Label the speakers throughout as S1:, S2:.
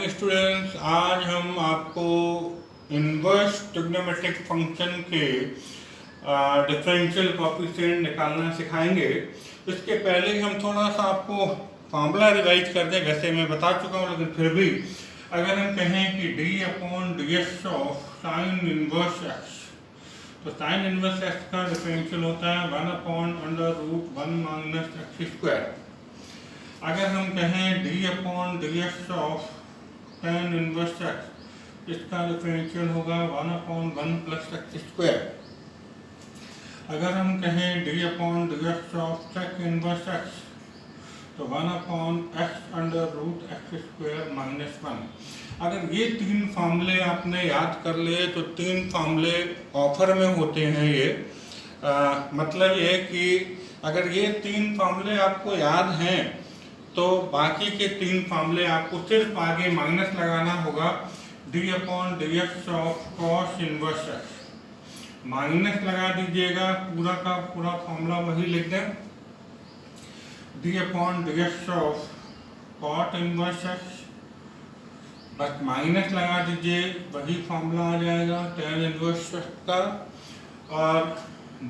S1: Morning students. आज हम आपको इनवर्स ट्रिग्नोमेट्रिक फंक्शन के डिफरेंशियल कोएफिशिएंट निकालना सिखाएंगे। इसके पहले ही हम थोड़ा सा आपको फॉर्मूला रिवाइज कर दें। वैसे मैं बता चुका हूँ, लेकिन फिर भी अगर हम कहें कि d/ds of sine inverse x, तो साइन इनवर्स एक्स का डिफरेंशियल होता है 1/√1 माइनस एक्स स्क्वायर। अगर हम कहें d/ds of tan inverse x, इसका डिफरेंशियल होगा 1/1 प्लस एक्स स्क्वायर। अगर हम कहें d/ds of sec inverse x, तो 1/x स्क्वायर माइनस 1। अगर ये तीन फार्मूले आपने याद कर लिए तो तीन फार्मूले ऑफर में होते हैं। ये मतलब ये कि अगर ये तीन फार्मूले आपको याद हैं तो बाकी के तीन फार्मूले आपको सिर्फ आगे माइनस लगाना होगा। d/ds of cos inverse x minus लगा दीजिएगा, पूरा का पूरा फार्मूला वही लिख दें। d/ds of cot inverse x बस माइनस लगा दीजिए, वही फार्मूला आ जाएगा tan इनवर्स एक्स का। और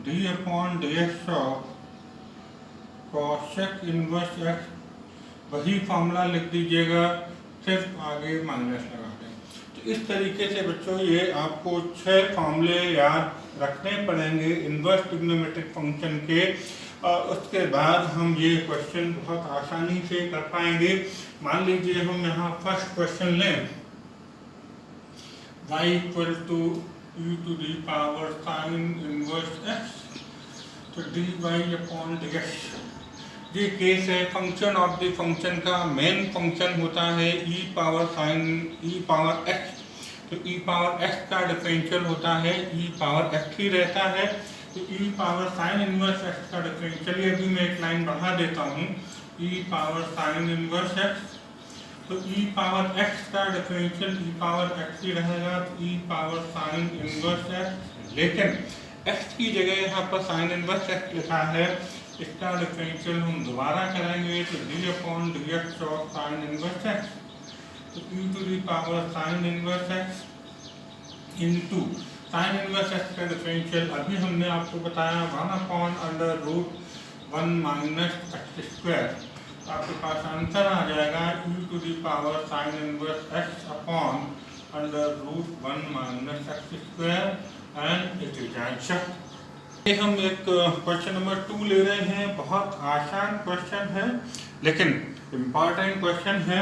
S1: d/ds of cosec inverse x वही फार्मूला लिख दीजिएगा, सिर्फ आगे माइनस लगा दें। तो इस तरीके से बच्चों ये आपको 6 फार्मूले याद रखने पड़ेंगे इनवर्स ट्रिग्नोमेट्रिक फंक्शन के, और उसके बाद हम ये क्वेश्चन बहुत आसानी से कर पाएंगे। मान लीजिए हम यहाँ फर्स्ट क्वेश्चन लें, y equal to e⁻ sine inverse x, तो dy/ds ये केस है। फंक्शन ऑफ द फंक्शन का मेन फंक्शन होता है e⁻x, तो e⁻x का डिफरेंशियल होता है e⁻x ही रहता है। तो e⁻sin इनवर्स x का डिफरेंशियल, ये भी मैं एक लाइन बढ़ा देता हूँ, e⁻sin इनवर्स x, तो e⁻x का डिफरेंशियल e⁻x ही रहेगा, तो e⁻sin इनवर्स x। लेकिन x की जगह यहाँ पर sin इनवर्स x लिखा है, इसका डिफरेंशियल हम दोबारा करेंगे, तो d/ds of sine inverse x, तो e⁻sin inverse x into sine inverse x का डिफरेंशियल अभी हमने आपको बताया 1/√1 माइनस एक्स स्क्वायर। आपके पास आंसर आ जाएगा e⁻sin inverse x upon √1 minus x square, and it is answer. ये हम एक क्वेश्चन नंबर 2 ले रहे हैं। बहुत आसान क्वेश्चन है लेकिन इम्पॉर्टेंट क्वेश्चन है।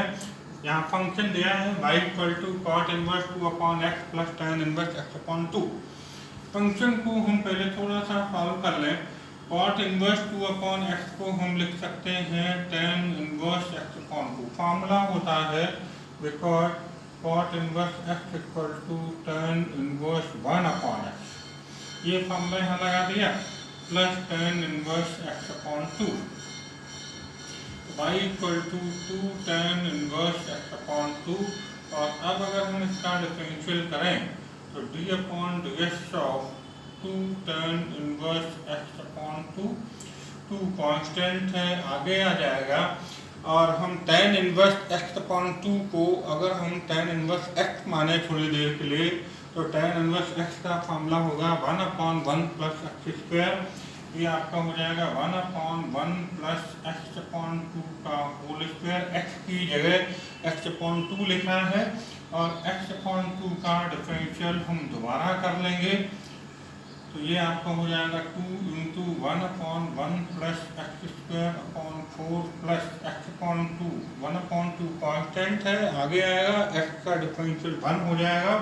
S1: यहाँ फंक्शन दिया है y equal to cot inverse 2/x plus tan inverse x/2। Function को हम पहले थोड़ा सा सॉल्व कर लें। cot इनवर्स 2/x को हम लिख सकते हैं tan इनवर्स x/2। फार्मूला होता है because cot inverse x equal to tan inverse 1/x, ये फॉर्मूला यहाँ लगा दिया, plus tan inverse x/2। y equal to 2 tan inverse x/2। और अब अगर हम इसका डिफरेंशियल करें तो d/ds of 2 tan inverse x/2, 2 constant है, आगे आ जाएगा। और हम tan इनवर्स x/2 को अगर हम tan इनवर्स x माने थोड़ी देर के लिए, तो tan इनवर्स x का फार्मूला होगा 1/1 प्लस एक्स स्क्वायर। ये आपका हो जाएगा 1/1 प्लस x/2 का होल स्क्वायर। x की जगह x/2 लिखा है, और x/2 का डिफरेंशियल हम दोबारा कर लेंगे, तो ये आपका हो जाएगा 2 into 1/1 plus x square upon 4 plus x/2। 1/2 constant है, आगे आएगा, x का डिफरेंशियल 1 हो जाएगा।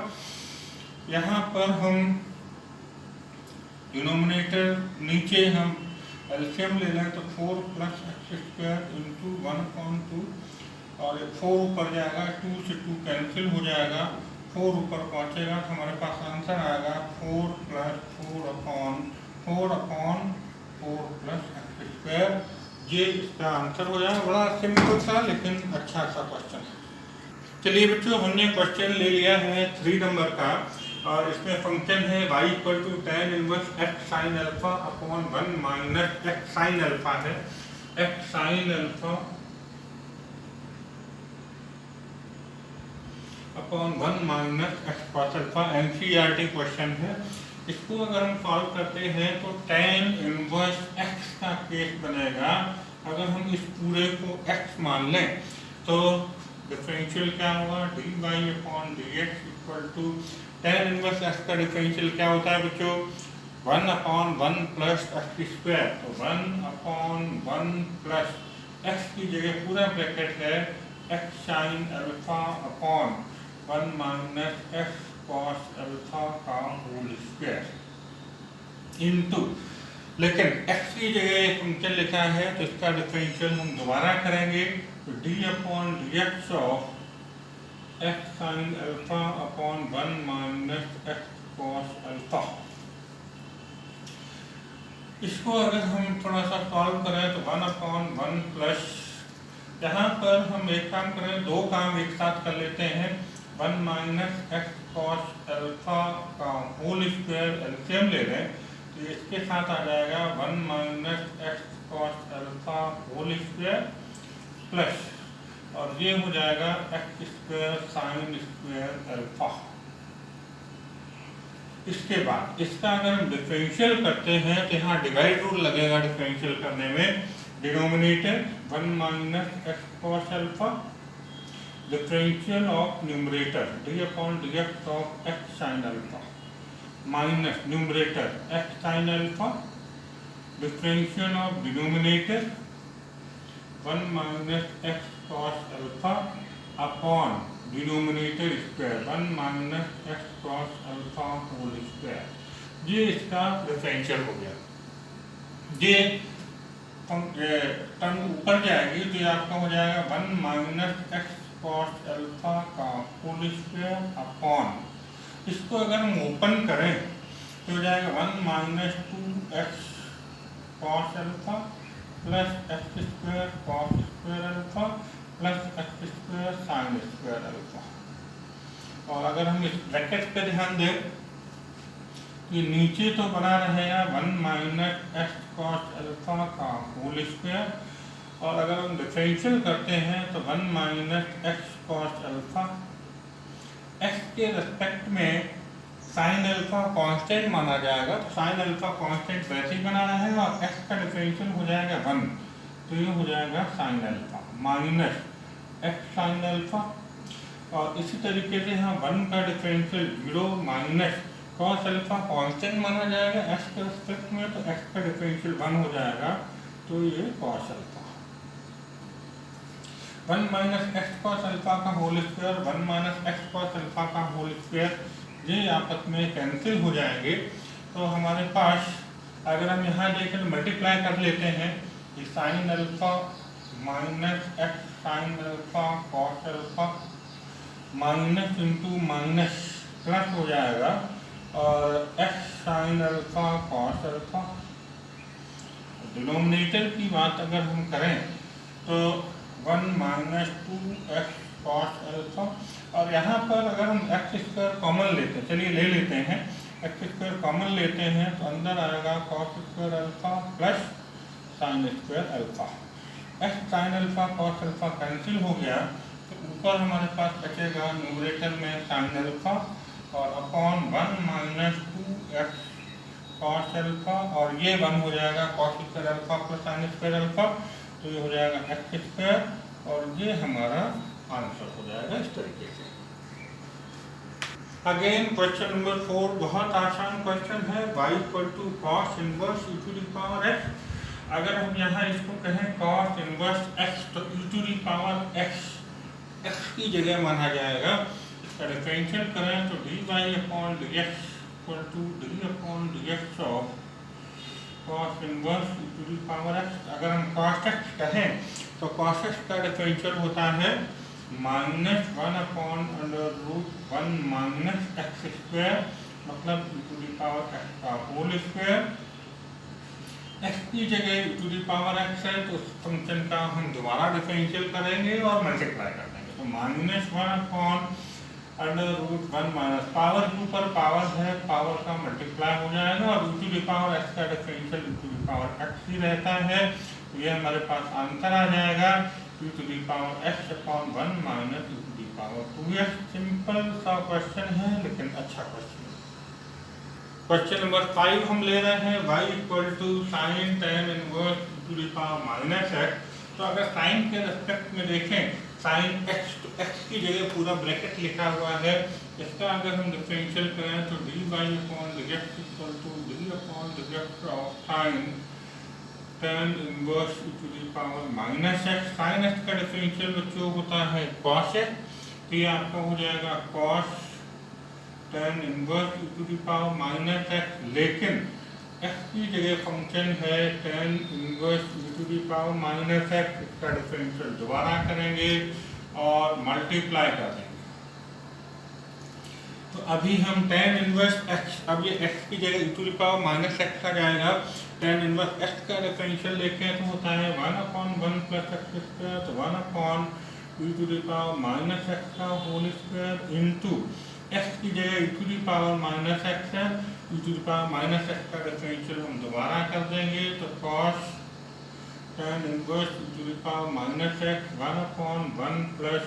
S1: यहाँ पर हम डिनोमिनेटर नीचे हम एलसीएम ले लें, तो 4 प्लस एक्स स्क्वायर इंटू 1/2, और 4 ऊपर जाएगा, 2 से 2 कैंसिल हो जाएगा, 4 ऊपर पहुँचेगा, तो हमारे पास आंसर आएगा 4 प्लस 4/4 प्लस एक्स स्क्वायर। ये इसका आंसर हो जाएगा। बड़ा सिंपल सा लेकिन अच्छा सा क्वेश्चन है। चलिए बच्चों, हमने क्वेश्चन ले लिया है 3 नंबर का, और इसमें फंक्शन है y equal to tan inverse x sine alpha upon 1 minus x sine alpha है। x sine alpha upon 1 minus x cos alpha. NCERT question है। इसको अगर हम सॉल्व करते हैं तो tan इनवर्स x का केस बनेगा। अगर हम इस पूरे को x मान लें तो डिफरेंशियल क्या होगा, dy upon dx equal to tan inverse x का डिफरेंशियल क्या होता है बच्चों, 1 अपॉन 1 प्लस एक्स स्क्वायर। तो 1 अपॉन 1 प्लस x की जगह पूरा ब्रैकेट है x sine alpha upon 1 minus x cos alpha का होल स्क्वायर इनटू, लेकिन x की जगह एक फंक्शन लिखा है तो इसका डिफरेंशियल हम दोबारा करेंगे। तो d upon dx of x sine alpha upon 1 minus x cos alpha. इसको अगर हम थोड़ा सा सॉल्व करें तो 1 अपॉन 1 प्लस, यहाँ पर हम एक काम करें, दो काम एक साथ कर लेते हैं। 1 माइनस एक्स कॉस अल्फा का होल स्क्वायर एलसीएम ले लें तो इसके साथ आ जाएगा 1 minus x cos alpha whole square plus, और ये हो जाएगा x square sine square alpha. इसके बाद इसका अगर हम डिफरेंशियल करते हैं तो यहाँ डिवाइड रूल लगेगा डिफरेंशियल करने में। Denominator 1 minus x cos alpha, differential of numerator D upon dx of x sine alpha minus numerator x sine alpha, differential of denominator 1 minus x cos alpha upon denominator square 1 minus x cos alpha whole square. ये इसका differential हो गया। ये term ऊपर जाएगी तो ये आपका हो जाएगा 1 माइनस एक्स कॉस अल्फा का होल स्क्वायर अपॉन, इसको अगर हम ओपन करें तो हो जाएगा 1 minus 2x cos alpha plus x square cos square alpha plus x square sine square alpha. और अगर हम इस ब्रैकेट पे ध्यान दें तो ये नीचे तो बना रहेगा 1 माइनस एक्स कॉस अल्फा का होल स्क्वायर, और अगर हम डिफरेंशियल करते हैं तो 1 minus x cos alpha, x के रेस्पेक्ट में साइन अल्फा कांस्टेंट माना जाएगा तो साइन अल्फा कांस्टेंट वैसे ही बनाना है, और एक्स का डिफरेंशियल हो जाएगा 1 तो ये हो जाएगा sign alpha minus x sine alpha. और इसी तरीके से यहाँ 1 का differential 0 minus cos alpha constant माना जाएगा एक्स के रेस्पेक्ट में, तो एक्स का डिफरेंशियल 1 हो जाएगा तो ये cos alpha. 1 minus x cos alpha का whole square 1 minus x cos alpha का होल स्क्वायर ये आपस में कैंसिल हो जाएंगे। तो हमारे पास अगर हम यहाँ देखें मल्टीप्लाई कर लेते हैं, ये sign alpha minus x sine alpha cos alpha minus into minus plus हो जाएगा, और x sine alpha cos alpha. Denominator की बात अगर हम करें तो 1 माइनस 2x कॉस अल्फा, और यहाँ पर अगर हम एक्स स्क्वायर कॉमन लेते हैं, चलिए ले लेते हैं, एक्स स्क्वायर कॉमन लेते हैं तो अंदर आएगा cos square alpha plus sign square alpha. X sine alpha cos alpha cancel हो गया तो ऊपर हमारे पास बचेगा न्यूमरेटर में साइन अल्फा और upon 1 minus 2x cos alpha, और ये 1 हो जाएगा cos square alpha plus sign square alpha, तो ये हो जाएगा एक्स स्क्वायर, और ये हमारा आंसर हो जाएगा इस तरीके से। अगेन क्वेश्चन नंबर 4 बहुत आसान क्वेश्चन है। y equal to cos inverse e to the power x। अगर हम यहाँ इसको कहें कॉस इनवर्स x तो e to the power x की जगह माना जाएगा। इसका डिफरेंशियल करें तो dy upon dx equal to d upon dx of cos inverse e to the power x। अगर हम कॉस x कहें तो कॉस x का डिफरेंशियल होता है minus 1 upon under root 1 minus x square, मतलब e to the power x का whole square. x की जगह e to the power x है तो उस फंक्शन का हम दोबारा डिफरेंशियल करेंगे और मल्टीप्लाई कर देंगे, तो minus 1 upon under root 1 minus power के ऊपर पावर है, पावर का मल्टीप्लाई हो जाएगा, और e to the power x का differential e to the power x ही रहता है। तो ये हमारे पास आंसर आ जाएगा e to the power x upon 1 minus e to the power 2x। Simple सा क्वेश्चन है लेकिन अच्छा क्वेश्चन है। क्वेश्चन नंबर 5 हम ले रहे हैं y equal to sine tan inverse e to the power minus x. तो अगर साइन के रेस्पेक्ट में देखें, साइन x तो x की जगह पूरा ब्रैकेट लिखा हुआ है, इसका अगर हम डिफरेंशियल करें तो dy upon dx equal to d upon dx of sine tan inverse e to the power minus x. Sine x का डिफरेंशियल बच्चों होता है cos x, तो ये आपका हो जाएगा cos tan inverse e to the power minus x, लेकिन x की जगह फंक्शन है tan inverse e to the power minus x. इसका डिफरेंशियल दोबारा करेंगे और मल्टीप्लाई कर देंगे। तो अभी हम टेन इनवर्स x, अब ये x की जगह e to the power minus X आ जाएगा। टेन इनवर्स x का डिफरेंशियल देखें तो होता है 1/1 प्लस एक्स स्क्वायर, तो 1/e to the power minus x का होल स्क्वायर इनटू x की जगह e to the power minus x है, e to the power minus x का डिफरेंशियल हम दोबारा कर देंगे। तो cos tan inverse e to the power minus x 1/1 plus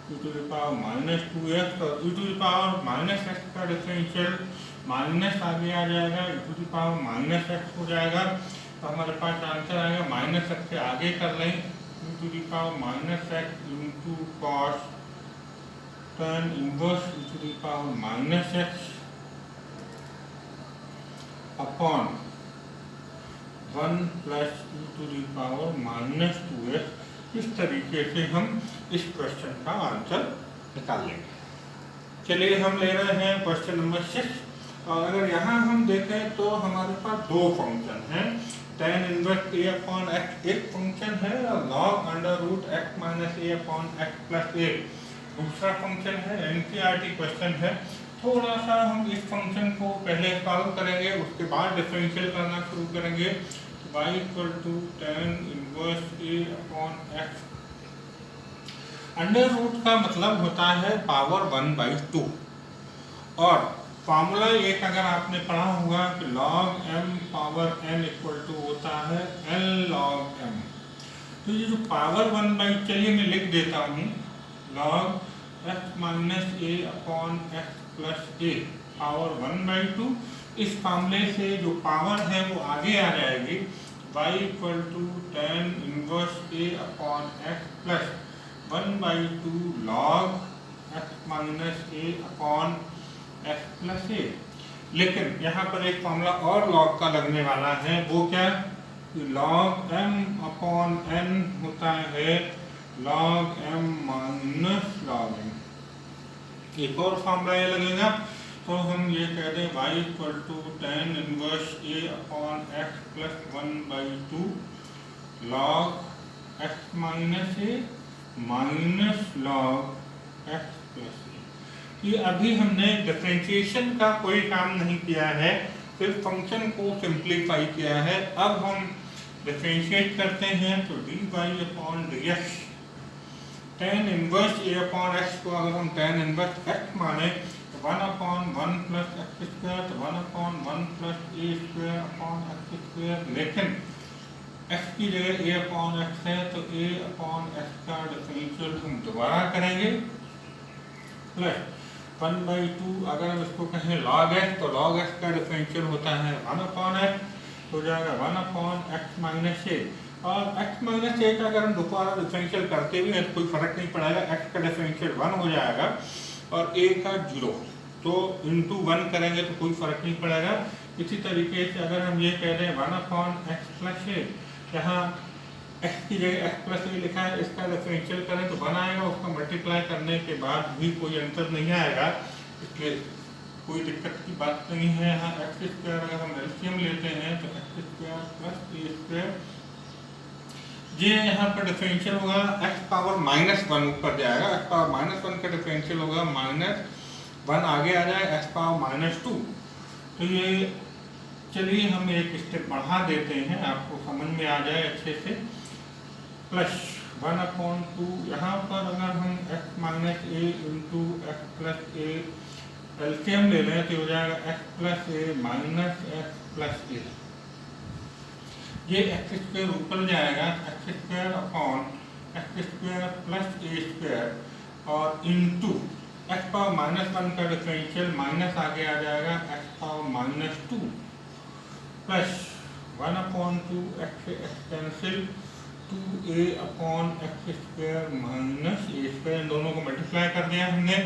S1: e to the power minus 2x, और e to the power minus x का differential minus आगे आ जाएगा, e to the power minus x हो जाएगा। तो हमारे पास आंसर आएगा, माइनस एक्स से आगे कर लें, e to the power minus x into cos tan inverse e to the power minus x upon 1 plus e to the power minus 2x। इस तरीके से हम इस क्वेश्चन का आंसर निकाल लेंगे। चलिए हम ले रहे हैं क्वेश्चन नंबर 6, और अगर यहाँ हम देखें तो हमारे पास दो फंक्शन हैं। Tan inverse a upon x एक फंक्शन है, और log under root x minus a upon x plus a दूसरा फंक्शन है। एनसीईआरटी क्वेश्चन है। थोड़ा सा हम इस फंक्शन को पहले सॉल्व करेंगे, उसके बाद डिफरेंशियल करना शुरू करेंगे। y equal to tan inverse a upon x. Under root का मतलब होता है पावर 1/2, और फॉर्मूला एक अगर आपने पढ़ा होगा कि log m power n equal to होता है l log m। तो ये जो पावर 1/, चलिए मैं लिख देता हूँ, log x minus a upon x plus a power 1/2। इस फॉर्मूले से जो पावर है वो आगे आ जाएगी, y equal to tan inverse a upon x plus 1/2 log x minus a upon x plus a। लेकिन यहाँ पर एक फॉर्मूला और log का लगने वाला है, वो क्या, log m अपॉन n होता है log m minus log m। एक और फॉर्मूला ये लगेगा, तो हम ये कह दें y equal to tan inverse a upon x plus 1/2 log x minus a minus log x plus a। ये अभी हमने डिफरेंशिएशन का कोई काम नहीं किया है, सिर्फ फंक्शन को सिंप्लीफाई किया है। अब हम डिफरेंशिएट करते हैं, तो dy upon dx ten inverse a upon x को अगर हम टेन इनवर्स x माने तो 1/1 प्लस एक्स स्क्वायर, तो 1/1 plus a square upon X square. लेकिन x की जगह a अपॉन एक्स है, तो a अपॉन एक्स का डिफरेंशियल हम दोबारा करेंगे, प्लस 1/2 अगर हम इसको कहें log x, तो log x का डिफरेंशियल होता है 1/x, हो जाएगा 1/x माइनस a। और x माइनस a का अगर हम दोबारा डिफरेंशियल करते भी हैं तो कोई फर्क नहीं पड़ेगा, x का डिफरेंशियल 1 हो जाएगा और a का 0, तो इंटू 1 करेंगे तो कोई फर्क नहीं पड़ेगा। इसी तरीके से अगर हम ये कह दें 1/x प्लस a, यहाँ x की जगह x प्लस a लिखा है, इसका डिफरेंशियल करें तो 1 आएगा, उसका मल्टीप्लाई करने के बाद भी कोई आंसर नहीं आएगा, इसलिए कोई दिक्कत की बात नहीं है। यहाँ एक्स स्क्वायर अगर हम एलसीएम लेते हैं तो x square plus A square, ये यहाँ पर डिफरेंशियल होगा x पावर -1 ऊपर जाएगा, x पावर -1 का डिफरेंशियल होगा -1 आगे आ जाए x पावर -2। तो ये चलिए हम एक स्टेप बढ़ा देते हैं, आपको समझ में आ जाए अच्छे से। प्लस 1/2 यहाँ पर अगर हम x minus a into X plus a LCM ले लें तो हो जाएगा x plus a minus X plus a। ये एक्स स्क्वायर ऊपर जाएगा, x square upon X square plus A square. और इंटू एक्स पावर -1 का डिफरेंशियल माइनस आगे आ जाएगा X power -2 plus 1/2 X cancel 2a/x² minus a², इन दोनों को मल्टीप्लाई कर दिया हमने।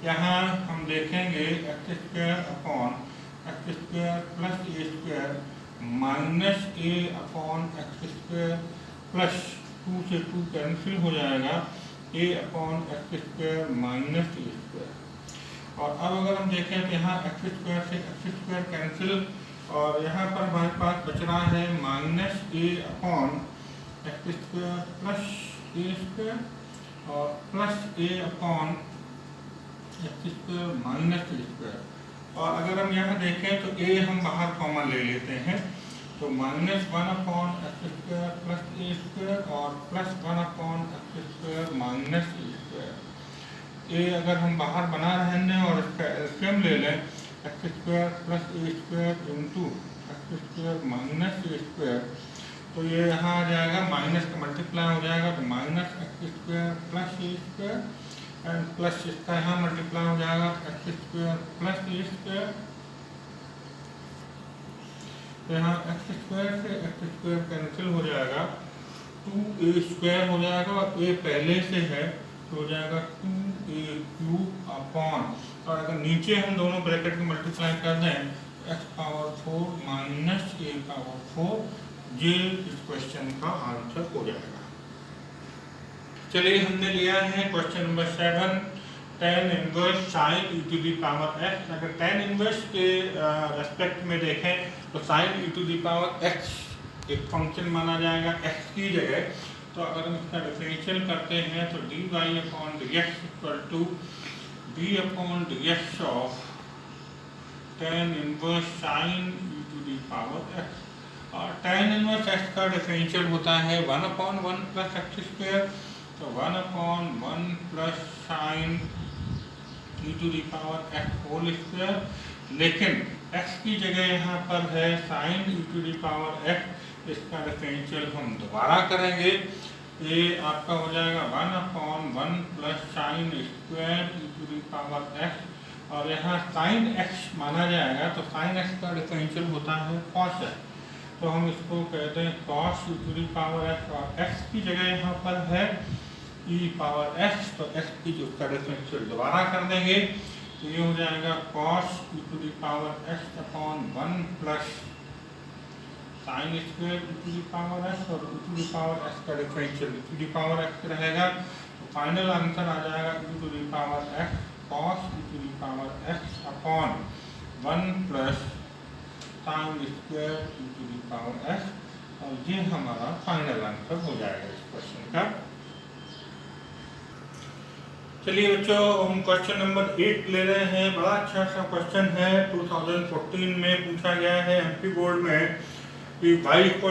S1: यहाँ हम देखेंगे x² plus a² minus a/x² plus 2 से 2 कैंसिल हो जाएगा a/x² माइनस a²। और अब अगर हम देखें तो यहाँ x² से x² कैंसिल, और यहाँ पर हमारे पास बच रहा है माइनस a/x² प्लस a² और प्लस a/x² माइनस a²। और अगर हम यहाँ देखें तो a हम बाहर कॉमन ले लेते हैं, तो -1/x² प्लस a² और plus 1/x² minus a²। a अगर हम बाहर बना रहें और इसका एलसीएम ले लें x² plus a² into x² minus a², तो ये यहाँ आ जाएगा, माइनस का मल्टीप्लाई हो जाएगा तो -x² plus a² and plus इसका यहाँ मल्टीप्लाई हो जाएगा x² प्लस a²। तो यहाँ x² से x² कैंसिल हो जाएगा, 2a² हो जाएगा और a पहले से है तो हो जाएगा 2a³ अपॉन, और अगर नीचे हम दोनों ब्रैकेट को मल्टीप्लाई कर दें x⁴ माइनस a⁴, ये इस क्वेश्चन का आंसर हो जाएगा। चलिए हमने लिया है question number 7, tan inverse sin e⁻x। अगर tan इनवर्स के रेस्पेक्ट में देखें तो sin e⁻x एक फंक्शन माना जाएगा x की जगह। तो अगर हम इसका डिफरेंशियल करते हैं तो dy/dx equal to d/dx of tan inverse sin e⁻x। और tan इनवर्स x का डिफरेंशियल होता है 1/1 प्लस x², तो 1/1 प्लस sin e⁻x², लेकिन x की जगह यहाँ पर है sin e⁻x, इसका डिफरेंशियल हम दोबारा करेंगे, ये आपका हो जाएगा 1/1 प्लस sin² e⁻x, और यहाँ sin x माना जाएगा तो sin x का डिफरेंशियल होता है cos x, तो हम इसको कहते हैं cos e⁻x, और x की जगह यहाँ पर है e⁻x, तो x की जो उसका डिफरेंशियल दोबारा कर देंगे तो ये हो जाएगा cos e⁻x/1 plus sin² e⁻x, और e⁻x का डिफरेंशियल e⁻x रहेगा, तो फाइनल आंसर आ जाएगा e⁻x cos e⁻x/1 plus sin² e⁻x, और ये हमारा फाइनल आंसर हो जाएगा इस क्वेश्चन का। चलिए बच्चों हम क्वेश्चन नंबर 8 ले रहे हैं। बड़ा अच्छा सा क्वेश्चन है, 2014 में पूछा गया है एमपी बोर्ड में कि y =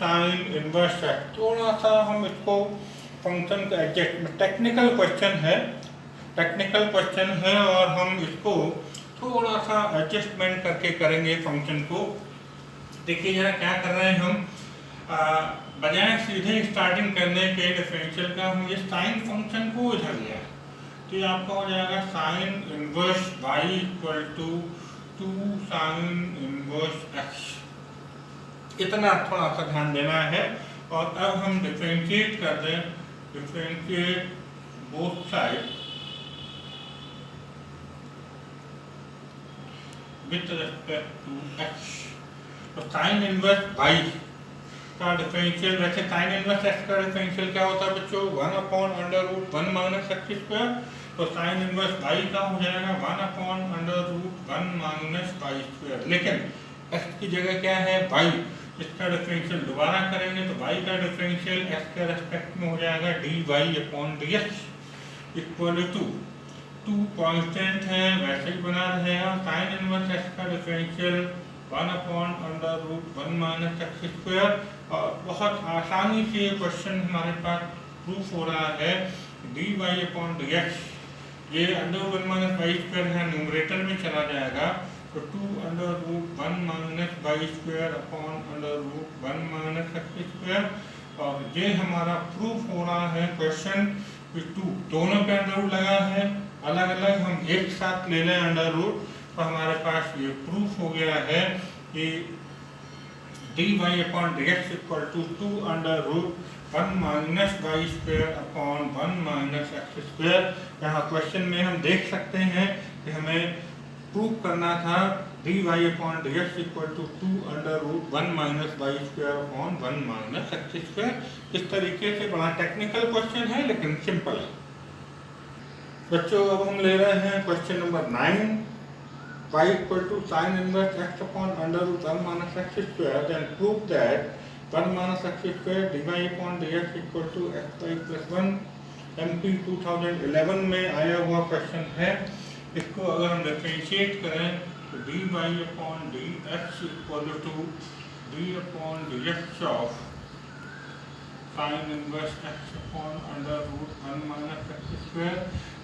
S1: sin इनवर्स x। थोड़ा सा हम इसको फंक्शन का एडजस्ट, टेक्निकल क्वेश्चन है और हम इसको थोड़ा सा एडजस्टमेंट करके करेंगे फंक्शन को। देखिए यहाँ क्या कर रहे हैं हम, बजाय सीधे स्टार्टिंग करने के डिफरेंशियल का, हम ये साइन फंक्शन को इधर लिया, तो ये आपका हो जाएगा sine inverse y = 2 sin inverse x। इतना थोड़ा सा ध्यान देना है। और अब हम डिफरेंशिएट कर दें, differentiate both side with respect to x। तो साइन इनवर्स y का डिफरेंशियल, वैसे साइन इनवर्स x का डिफरेंशियल क्या होता है बच्चों, 1/√1 माइनस x², तो साइन इनवर्स y का हो जाएगा 1/√1 माइनस y², लेकिन x की जगह क्या है y, इसका डिफरेंशियल दोबारा करेंगे तो y का डिफरेंशियल x के रेस्पेक्ट में हो जाएगा dy/dx इक्वल टू 2 कांस्टेंट है वैसे ही बना रहेगा, साइन इनवर्स x का डिफरेंशियल 1/√1 माइनस x²। और बहुत आसानी से ये क्वेश्चन हमारे पास प्रूफ हो रहा है, dy/dx ये √1 माइनस y² है, न्यूमरेटर में चला जाएगा, तो 2√1 माइनस y²/√1 माइनस x²। और ये हमारा प्रूफ हो रहा है क्वेश्चन फिर 2, दोनों पे अंडर रूट लगा है, अलग अलग हम एक साथ ले लें अंडर रूट, तो हमारे पास ये प्रूफ हो गया है कि dy upon dx equal to 2 under root 1 minus y square upon 1 minus x square. यहाँ क्वेश्चन में हम देख सकते हैं कि हमें प्रूव करना था dy upon dx equal to 2 under root 1 minus y square upon 1 minus x square. इस तरीके से बड़ा टेक्निकल क्वेश्चन है लेकिन सिंपल है। बच्चों अब हम ले रहे हैं question number 9, y equal to sin inverse x upon under root 1 minus x square, then prove that 1 minus x square dy upon dx equal to xy plus 1। MP 2011 में आया हुआ क्वेश्चन है। इसको अगर हम डिफरेंशिएट करें तो dy upon dx equal to d upon dx of sin inverse x upon under root 1 minus x square।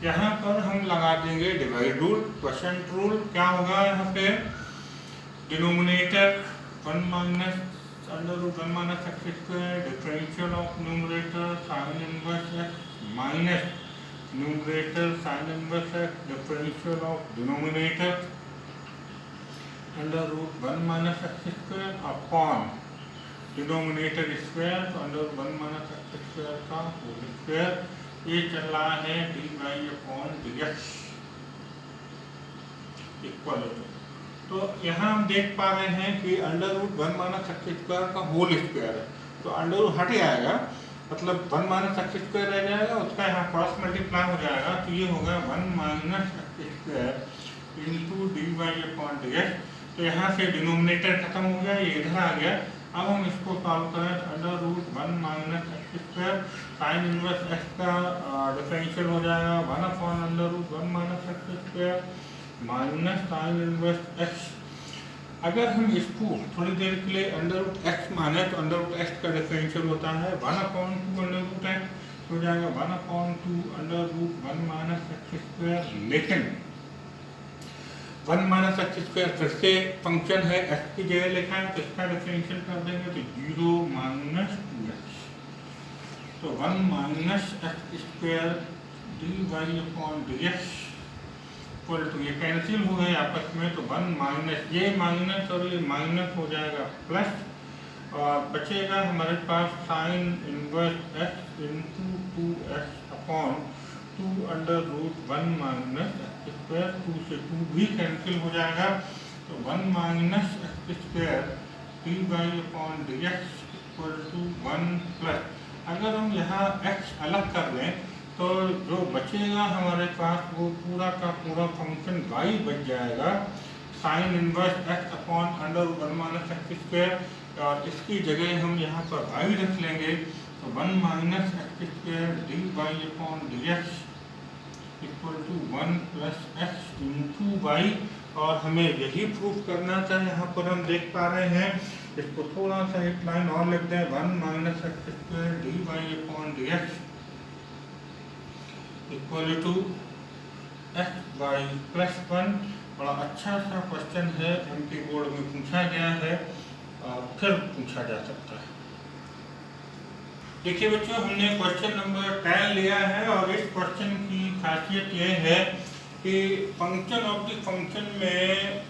S1: यहाँ पर हम लगा देंगे डिवाइड रूल, क्वोशिएंट रूल। क्या होगा यहाँ पे, denominator 1 minus under root 1 minus x square, differential of numerator sine inverse x minus numerator sine inverse x, differential of denominator under root 1 minus x square upon denominator square, तो under 1 minus x square का whole square. ये चल रहा है dy upon dx equal to, तो यहाँ हम देख पा रहे हैं कि under root 1 minus x square का होल स्क्वायर है, तो अंडर रूट हट जाएगा, मतलब 1 माइनस एक्स स्क्वायर रह जाएगा, उसका यहाँ क्रॉस मल्टीप्लाई हो जाएगा, तो ये होगा 1 minus x square into dy upon dx। तो यहाँ से डिनोमिनेटर खत्म हो गया, ये इधर आ गया। अब हम इसको सॉल्व करें तो under root 1 minus x square sine inverse x का डिफरेंशियल हो जाएगा 1 upon under root 1 minus x square minus sine inverse x. अगर हम इसको थोड़ी देर के लिए अंडर रूट एक्स माने तो अंडर रूट एक्स का डिफरेंशियल होता है 1 अपॉन 2 अंडर रूट एक्स, हो जाएगा 1 upon 2 under root 1 minus x square. लेकिन 1 माइनस एक्स स्क्वायर फिर से फंक्शन है, एक्स की जगह लिखा है, तो इसका डिफरेंशियल कर देंगे तो 0 माइनस 2x, तो 1 minus x square dy upon dx equal to, ये कैंसिल हो गए आपस में, तो 1 माइनस ये माइनस और ये माइनस हो जाएगा प्लस, और बचेगा हमारे पास sine inverse x into 2x upon 2 under root 1 minus x square, 2 से 2 भी कैंसिल हो जाएगा, तो 1 minus x square dy upon dx equal to 1 plus, अगर हम यहाँ x अलग कर दें तो जो बचेगा हमारे पास वो पूरा का पूरा फंक्शन y बच जाएगा, sine inverse x upon under root 1 minus x square, और इसकी जगह हम यहाँ पर y रख लेंगे, तो 1 minus x square dy upon dx equal to 1 plus x into y. और हमें यही प्रूफ करना था, यहाँ पर हम देख पा रहे हैं, इसको थोड़ा सा एक लाइन और लिख दें, 1 minus x square dy upon dx equal to x y plus 1। बड़ा अच्छा सा क्वेश्चन है, एमपी बोर्ड में पूछा गया है, फिर पूछा जा सकता है। देखिए बच्चों, हमने क्वेश्चन नंबर 10 लिया है, और इस क्वेश्चन की खासियत ये है कि फंक्शन ऑफ द फंक्शन में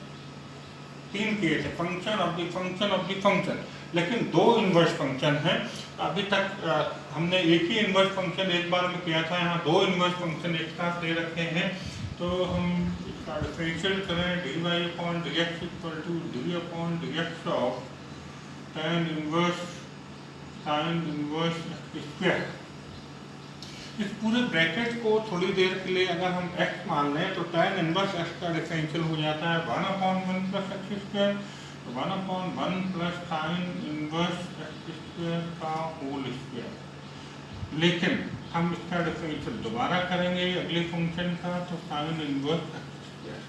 S1: 3 केस है, function of the function of the function, लेकिन 2 इनवर्स फंक्शन हैं। अभी तक हमने एक ही इनवर्स फंक्शन एक बार में किया था, यहाँ 2 इनवर्स फंक्शन एक साथ दे रखे हैं, तो हम इसका डिफरेंशियल करें dy upon dx equal to d upon dx of tan inverse sine inverse x square. इस पूरे ब्रैकेट को थोड़ी देर के लिए अगर हम x मान लें तो tan इनवर्स x का डिफरेंशियल हो जाता है 1 अपॉन 1 प्लस एक्स स्क्वायर, तो 1 upon 1 plus sine inverse x square का होल स्क्वायर। लेकिन हम इसका डिफरेंशियल दोबारा करेंगे अगले फंक्शन का, तो साइन इनवर्स एक्स स्क्वायर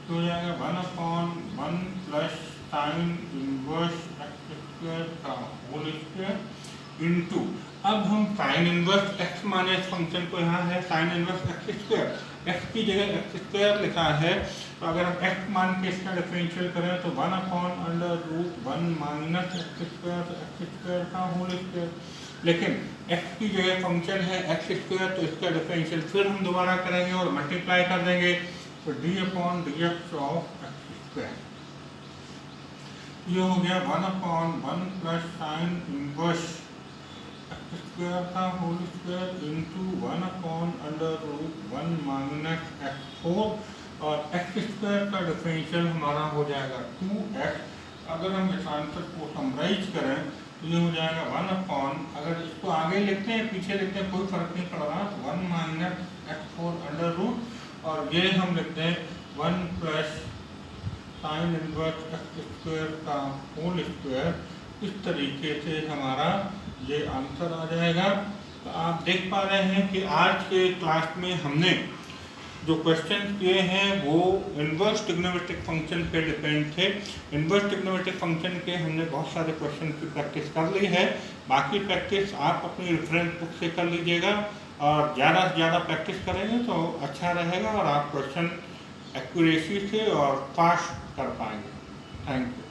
S1: हो जाएगा 1 upon 1 plus sine inverse x square का होल स्क्वायर इंटू, अब हम साइन इनवर्स x माने इस फंक्शन को, यहाँ है sign inverse x square, x की जगह एक्स स्क्वायर लिखा है, तो अगर हम x मान के इसका डिफरेंशियल करें तो 1 upon under root 1 minus x square, तो एक्स स्क्वायर का होल स्क्वायर। लेकिन x की जगह फंक्शन है एक्स स्क्वायर, तो इसका डिफरेंशियल फिर हम दोबारा करेंगे और मल्टीप्लाई कर देंगे, तो d/dx ऑफ एक्स स्क्वायर ये हो गया 1/1 plus sine inverse x square का whole square into 1/√1 minus x4, और एक्स स्क्वायर का डिफरेंशियल हमारा हो जाएगा 2x। अगर हम इस आंसर को समराइज करें तो ये हो जाएगा 1/, अगर इसको आगे लिखते हैं पीछे लिखते हैं कोई फर्क नहीं पड़ रहा, 1 माइनस x4 और ये हम लिखते हैं 1 plus sine inverse x square का होल स्क्वायर। इस तरीके से हमारा ये आंसर आ जाएगा। तो आप देख पा रहे हैं कि आज के क्लास में हमने जो क्वेश्चन किए हैं वो इनवर्स ट्रिग्नोमेट्रिक फंक्शन पे डिपेंड थे। इनवर्स ट्रिग्नोमेट्रिक फंक्शन के हमने बहुत सारे क्वेश्चन की प्रैक्टिस कर ली है, बाकी प्रैक्टिस आप अपनी रेफरेंस बुक से कर लीजिएगा, और ज़्यादा से ज़्यादा प्रैक्टिस करेंगे तो अच्छा रहेगा और आप क्वेश्चन एक्यूरेसी से और फास्ट कर पाएंगे। Thank you.